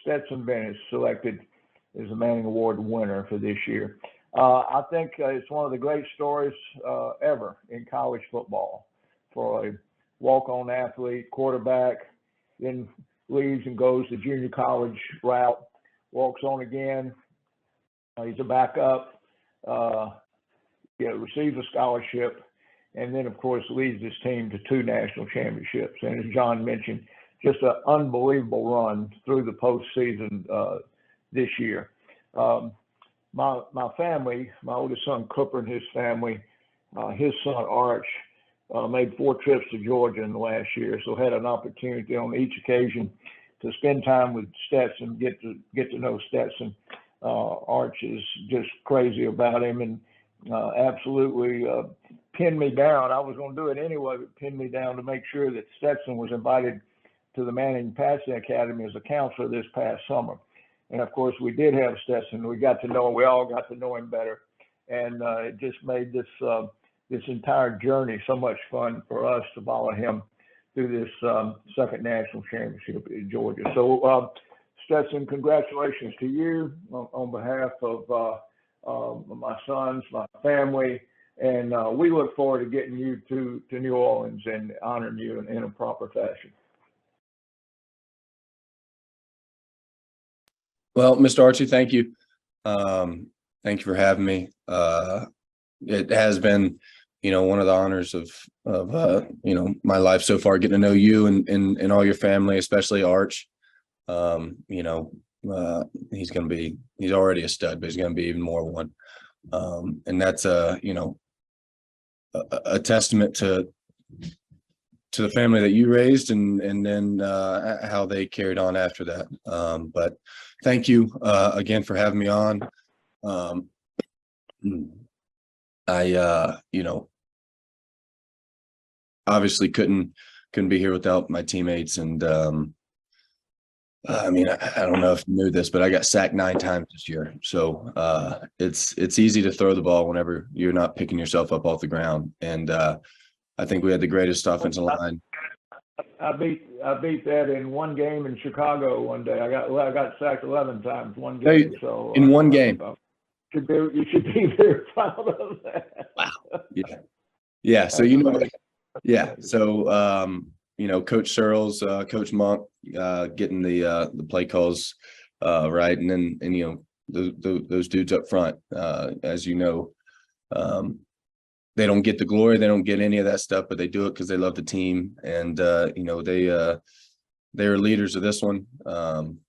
Stetson Bennett selected as the Manning Award winner for this year. I think it's one of the great stories ever in college football for a walk-on athlete, quarterback, then leaves and goes the junior college route, walks on again. He's a backup, receives a scholarship, and then, of course, leads his team to 2 national championships. And as John mentioned, just an unbelievable run through the postseason this year. My family, my oldest son Cooper and his family, his son Arch, made 4 trips to Georgia in the last year, so had an opportunity on each occasion to spend time with Stetson, get to know Stetson. Arch is just crazy about him and absolutely pinned me down. I was going to do it anyway, but pinned me down to make sure that Stetson was invited to the Manning Passing Academy as a counselor this past summer. And of course, we did have Stetson. We all got to know him better, and it just made this entire journey so much fun for us to follow him through this second national championship in Georgia. So, Stetson, congratulations to you on behalf of my sons, my family, and we look forward to getting you to New Orleans and honoring you in a proper fashion. Well, Mr. Archie, thank you. Thank you for having me. It has been, one of the honors of my life so far, getting to know you and all your family, especially Arch. He's already a stud, but he's going to be even more one. And that's a testament to the family that you raised and then how they carried on after that. But thank you again for having me on. I obviously couldn't be here without my teammates, and I don't know if you knew this, but I got sacked 9 times this year. So it's easy to throw the ball whenever you're not picking yourself up off the ground. And I think we had the greatest offensive line. I beat that in one game in Chicago one day. I got sacked 11 times one game. So in one game. You should be very proud of that. Wow. Yeah. So So Coach Searles, Coach Monk, getting the play calls right, and then those dudes up front, as you know, they don't get the glory, they don't get any of that stuff, but they do it because they love the team, and they're leaders of this one. And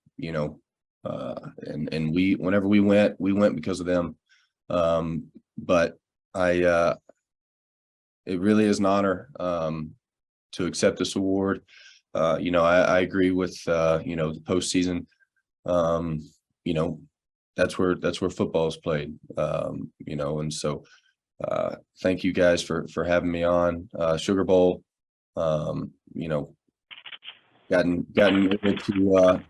we, whenever we went because of them. But it really is an honor to accept this award. I agree with the postseason. That's where football is played. And so thank you guys for having me on. Sugar Bowl. Gotten able to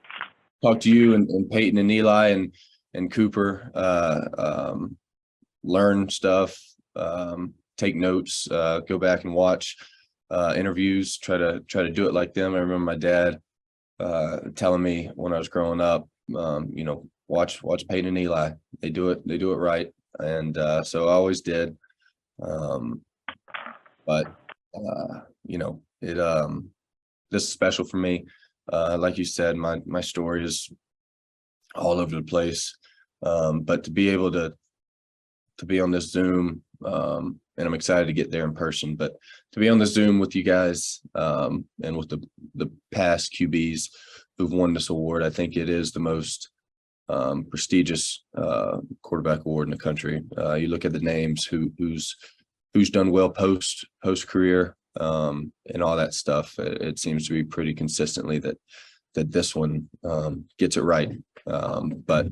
talk to you and Peyton and Eli and Cooper, learn stuff, take notes, go back and watch interviews, try to do it like them. I remember my dad telling me when I was growing up, watch Peyton and Eli. They do it right. And so I always did. This is special for me. Like you said, my story is all over the place. But to be able to be on this Zoom, and I'm excited to get there in person, but to be on the Zoom with you guys, and with the past QBs who've won this award, I think it is the most prestigious quarterback award in the country. You look at the names who's done well post career, and all that stuff. It seems to be pretty consistently that this one gets it right. But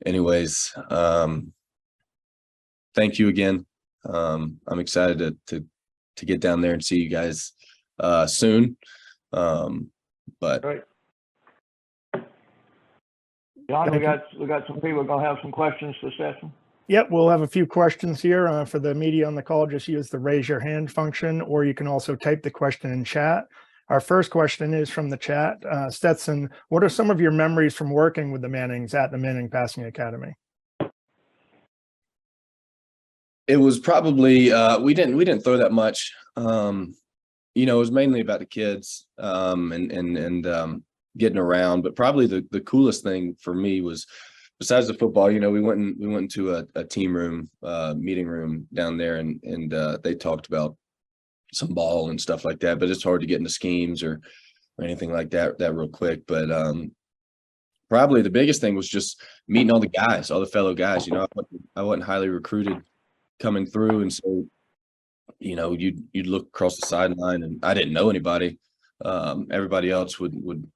anyways, thank you again. I'm excited to get down there and see you guys soon. But right. John, we got some people gonna have some questions for Stetson. Yep, we'll have a few questions here for the media on the call. Just use the raise your hand function, or you can also type the question in chat. Our first question is from the chat. Stetson, what are some of your memories from working with the Mannings at the Manning Passing Academy? It was probably we didn't throw that much. It was mainly about the kids and getting around. But probably the coolest thing for me was, besides the football, we went into a team room, meeting room down there, and they talked about some ball and stuff like that. But it's hard to get into schemes or anything like that real quick. But probably the biggest thing was just meeting all the guys, all the fellow guys. I wasn't highly recruited coming through, and so you'd look across the sideline, and I didn't know anybody. Everybody else would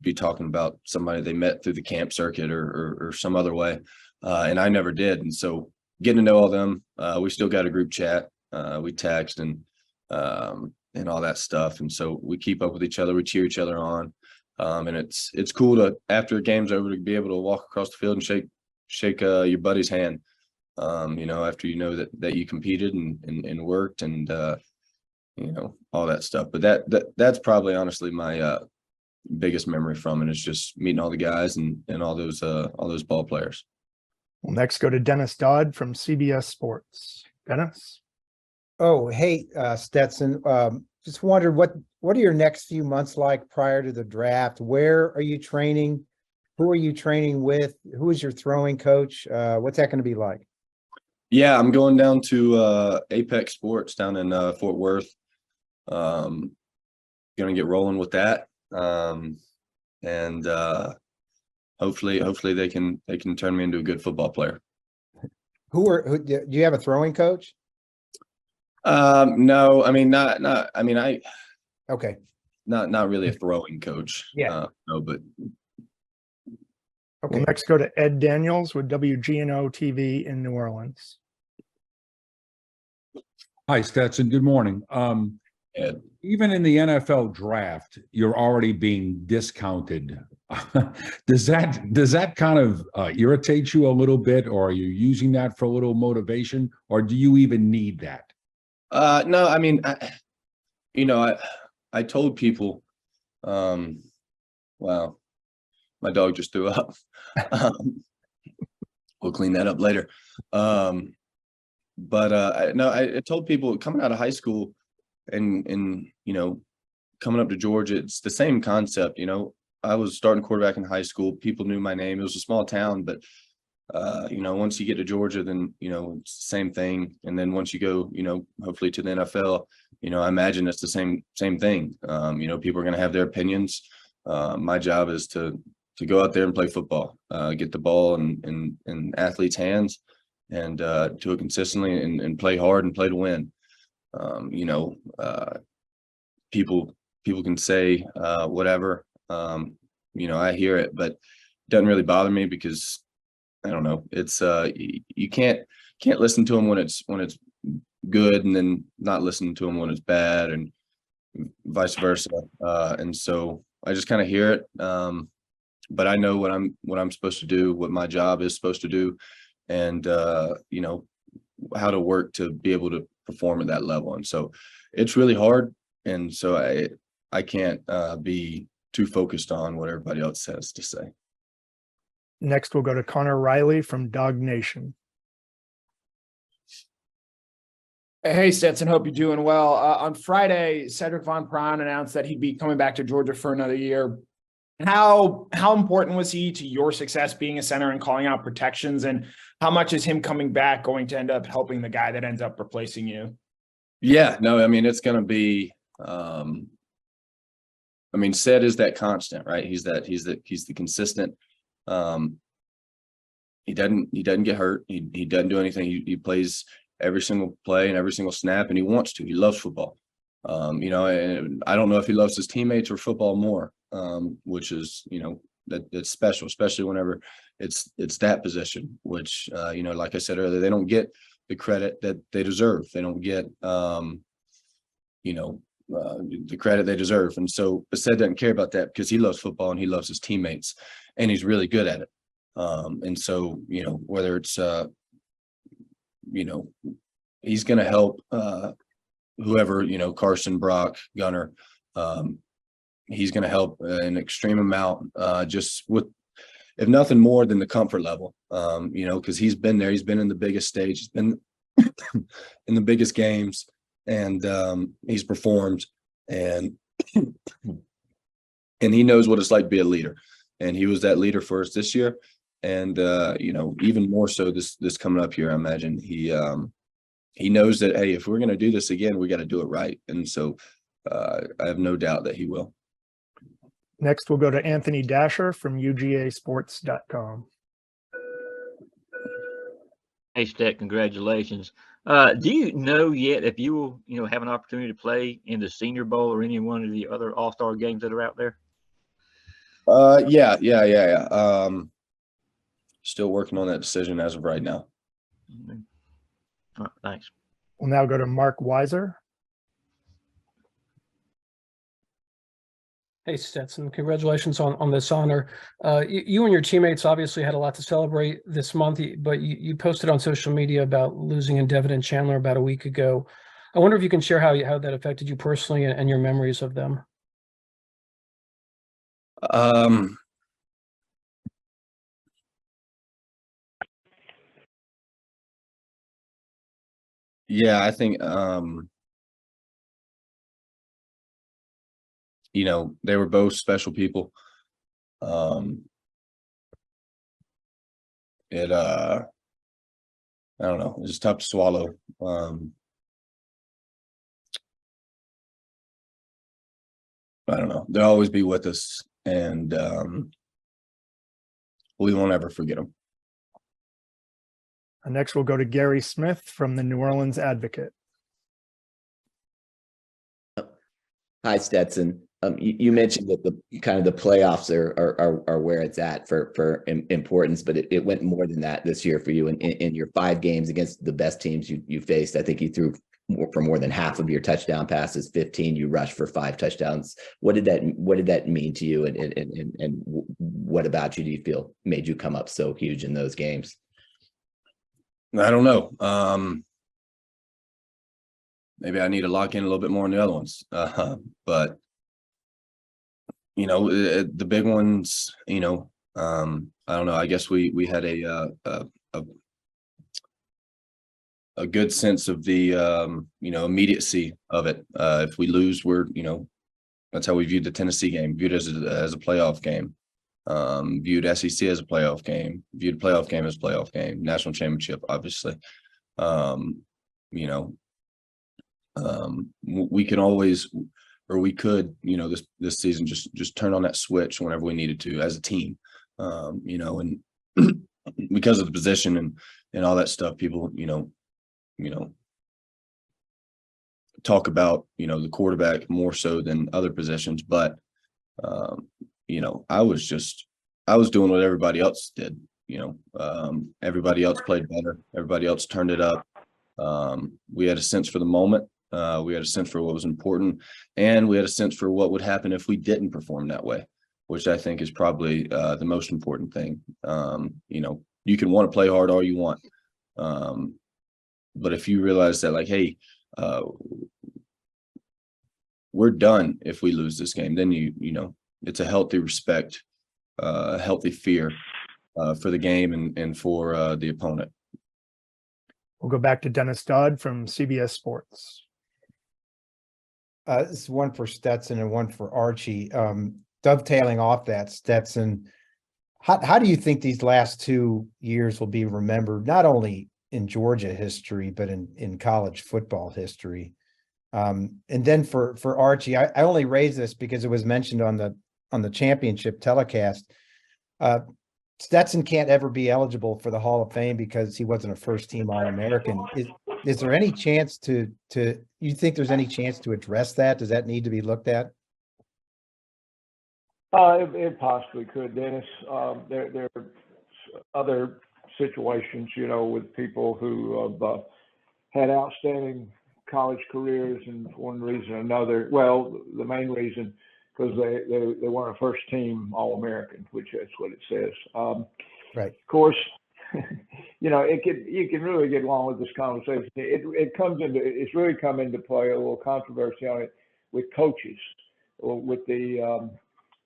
be talking about somebody they met through the camp circuit or some other way, and I never did. And so getting to know all them, we still got a group chat, we text and all that stuff, and so we keep up with each other, we cheer each other on, and it's cool to, after a game's over, to be able to walk across the field and shake your buddy's hand. After that you competed and worked and all that stuff. But that's probably honestly my biggest memory from it, is just meeting all the guys and all those ball players. We'll next go to Dennis Dodd from CBS Sports. Dennis? Oh, hey, Stetson. Just wondered what are your next few months like prior to the draft? Where are you training? Who are you training with? Who is your throwing coach? What's that going to be like? Yeah, I'm going down to Apex Sports down in Fort Worth. Gonna get rolling with that, and hopefully they can turn me into a good football player. Who do you have a throwing coach? No, I mean not. I mean Okay. Not really a throwing coach. Yeah. No, but Okay. We'll next go to Ed Daniels with WGNO TV in New Orleans. Hi, Stetson. Good morning. Ed. Even in the NFL draft, you're already being discounted. Does that kind of irritate you a little bit, or are you using that for a little motivation, or do you even need that? No, I mean, I told people, wow, my dog just threw up. We'll clean that up later. But I told people coming out of high school and coming up to Georgia, it's the same concept. I was starting quarterback in high school. People knew my name. It was a small town, but once you get to Georgia, then it's the same thing. And then once you go, hopefully to the NFL, I imagine it's the same thing. People are going to have their opinions. My job is to go out there and play football, get the ball in athletes' hands, and do it consistently and play hard and play to win. People can say whatever. I hear it, but it doesn't really bother me, because I don't know. It's you can't listen to them when it's good, and then not listen to them when it's bad, and vice versa. And so I just kind of hear it. But I know what I'm supposed to do, what my job is supposed to do, and how to work to be able to perform at that level. And so it's really hard. And so I can't be too focused on what everybody else has to say. Next, we'll go to Connor Riley from DawgNation. Hey, Stetson, hope you're doing well. On Friday, Cedric Von Pran announced that he'd be coming back to Georgia for another year. How important was he to your success being a center and calling out protections? And how much is him coming back going to end up helping the guy that ends up replacing you? Yeah, no, I mean, it's going to be, Ced is that constant, right? He's the consistent. He doesn't get hurt. He doesn't do anything. He plays every single play and every single snap, and he wants to. He loves football. And I don't know if he loves his teammates or football more, which is, that's special, especially whenever it's that position, which, like I said earlier, they don't get the credit that they deserve. They don't get, the credit they deserve. And so Sed doesn't care about that, because he loves football and he loves his teammates, and he's really good at it. And so, whether it's, he's going to help, whoever, Carson, Brock, Gunner, he's going to help an extreme amount, just with, if nothing more than the comfort level, because he's been there. He's been in the biggest stage. He's been in the biggest games, and he's performed, and he knows what it's like to be a leader. And he was that leader for us this year. And, even more so this coming up here, I imagine he knows that, hey, if we're going to do this again, we got to do it right. And so I have no doubt that he will. Next, we'll go to Anthony Dasher from UGAsports.com. Hey, Stet, congratulations. Do you know yet if you will, have an opportunity to play in the Senior Bowl or any one of the other All-Star games that are out there? Yeah. Still working on that decision as of right now. All right, thanks. We'll now go to Mark Weiser. Hey, Stetson, congratulations on this honor. You and your teammates obviously had a lot to celebrate this month, but you posted on social media about losing in Devin and Chandler about a week ago. I wonder if you can share how that affected you personally and your memories of them. Yeah, I think, they were both special people. I don't know, it's tough to swallow. I don't know. They'll always be with us, and we won't ever forget them. Next, we'll go to Gary Smith from the New Orleans Advocate. Hi, Stetson. You mentioned that the kind of the playoffs are where it's at for importance, but it went more than that this year for you. In your 5 games against the best teams you faced, I think you threw for more than half of your touchdown passes, 15. You rushed for 5 touchdowns. What did that mean to you, and what about you do you feel made you come up so huge in those games? I don't know. Maybe I need to lock in a little bit more on the other ones. But the big ones, I don't know. I guess we had a good sense of the immediacy of it. If we lose, that's how we viewed the Tennessee game, viewed as a playoff game. Viewed SEC as a playoff game, viewed playoff game as playoff game, national championship, obviously. We can always, or we could, this season just turn on that switch whenever we needed to as a team. And because of the position and all that stuff, people, talk about, the quarterback more so than other positions, but I was doing what everybody else did. Everybody else played better. Everybody else turned it up. We had a sense for the moment. We had a sense for what was important, and we had a sense for what would happen if we didn't perform that way, which I think is probably the most important thing. You can want to play hard all you want. But if you realize that, like, hey, we're done if we lose this game, then it's a healthy respect, healthy fear for the game and for the opponent. We'll go back to Dennis Dodd from CBS Sports. This is one for Stetson and one for Archie. Dovetailing off that, Stetson, how do you think these last 2 years will be remembered, not only in Georgia history, but in college football history? And then for Archie, I only raise this because it was mentioned on the championship telecast. Stetson can't ever be eligible for the Hall of Fame because he wasn't a first-team All-American. Is there any chance you think there's any chance to address that? Does that need to be looked at? It possibly could, Dennis. There are other situations, with people who have had outstanding college careers, and for one reason or another, well, the main reason, because they weren't a first-team All-American, which that's what it says. Right. Of course, you can really get along with this conversation. It's really come into play, a little controversy on it with coaches. with the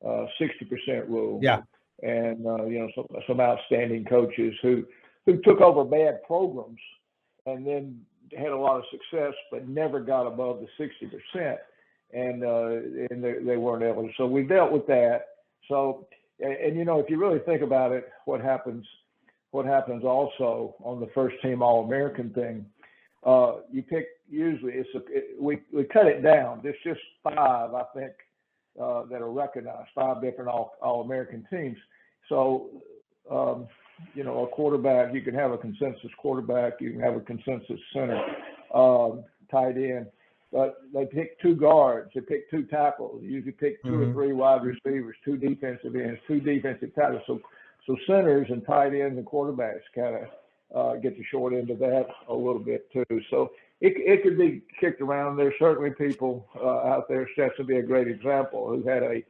60% rule. Yeah. And some outstanding coaches who took over bad programs and then had a lot of success, but never got above the 60%, and they weren't able to. So we dealt with that. So, and if you really think about it, what happens also on the first team All-American thing, you pick, usually we cut it down. There's just 5, I think, that are recognized, 5 different All-American teams. So, a quarterback, you can have a consensus quarterback, you can have a consensus center, tight end, but they pick 2 guards, they pick 2 tackles, they usually pick 2 or 3 wide receivers, 2 defensive ends, 2 defensive tackles. So centers and tight ends and quarterbacks kind of get the short end of that a little bit too. So it could be kicked around. There's certainly people out there, Stetson would be a great example, who had a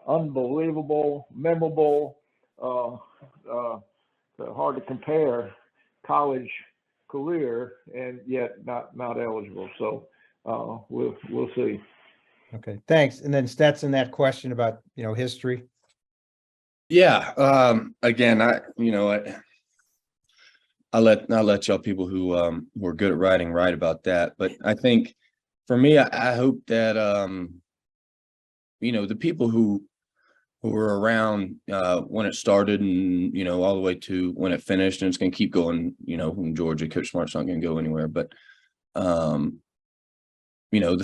unbelievable, memorable, hard to compare college career, and yet not eligible. So we'll see. Okay, thanks. And then Stetson, that question about, history. Yeah. Again, I'll let y'all people who are good at writing write about that. But I think for me, I hope that the people who were around when it started and all the way to when it finished, and it's going to keep going. In Georgia, Coach Smart's not going to go anywhere. But the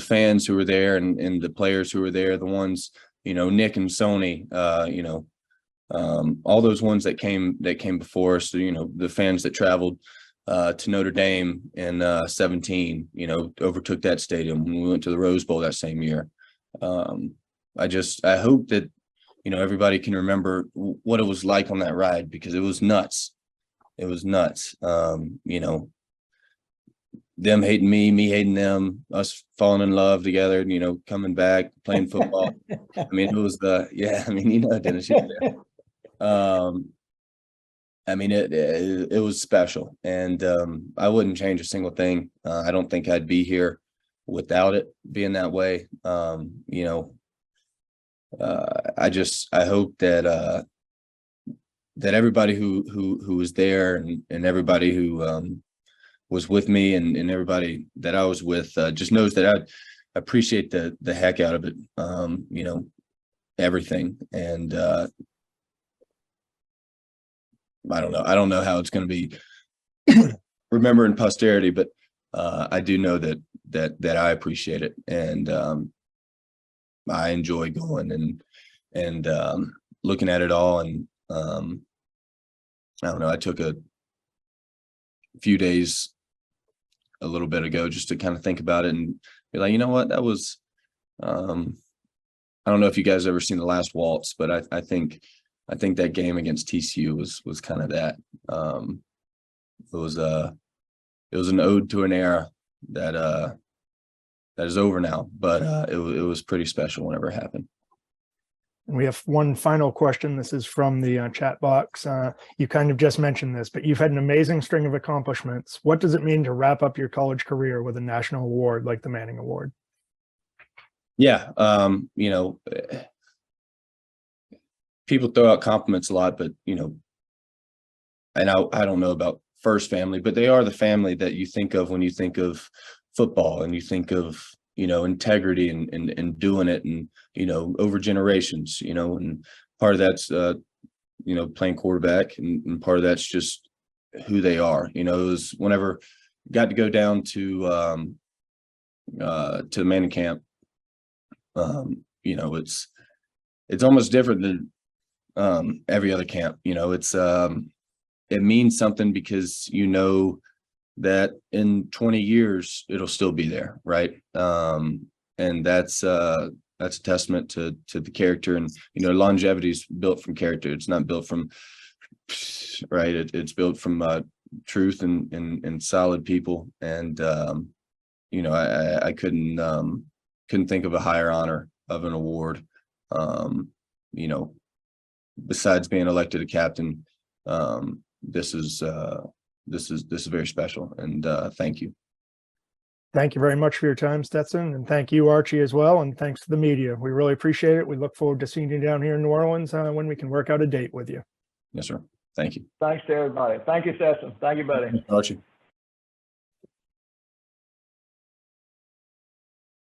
fans who were there and the players who were there, the ones Nick and Sony, all those ones that came before us, the fans that traveled to Notre Dame in 17, overtook that stadium when we went to the Rose Bowl that same year. I hope that everybody can remember what it was like on that ride, because it was nuts. It was nuts. Them hating me hating them, us falling in love together, coming back, playing football. I mean, it was Dennis, you were there. It was special, and I wouldn't change a single thing. I don't think I'd be here without it being that way. I hope that everybody who was there and everybody who was with me and everybody that I was with just knows that I appreciate the heck out of it. Everything. And I don't know how it's going to be remembered in posterity, but I do know that I appreciate it, and I enjoy going and looking at it all. And I don't know, I took a few days a little bit ago just to kind of think about it and be like, what, that was I don't know if you guys ever seen The Last Waltz, but I think that game against TCU was kind of that. It was an ode to an era that is over now, but it was pretty special whenever it happened. We have one final question. This is from the chat box. You kind of just mentioned this, but you've had an amazing string of accomplishments. What does it mean to wrap up your college career with a national award like the Manning Award? Yeah. People throw out compliments a lot, but, and I don't know about First Family, but they are the family that you think of when you think of football, and you think of, integrity and doing it, and, over generations, and part of that's, playing quarterback, and part of that's just who they are. It was whenever got to go down to Manning camp, it's almost different than every other camp. It means something because that in 20 years it'll still be there, right? And that's a testament to the character, and longevity is built from character. It's not built from right. It's built from truth and solid people. And I couldn't think of a higher honor of an award. Besides being elected a captain, this is very special, and thank you. Thank you very much for your time, Stetson, and thank you, Archie, as well. And thanks to the media. We really appreciate it. We look forward to seeing you down here in New Orleans when we can work out a date with you. Yes, sir. Thank you. Thanks to everybody. Thank you, Stetson. Thank you, buddy. Archie.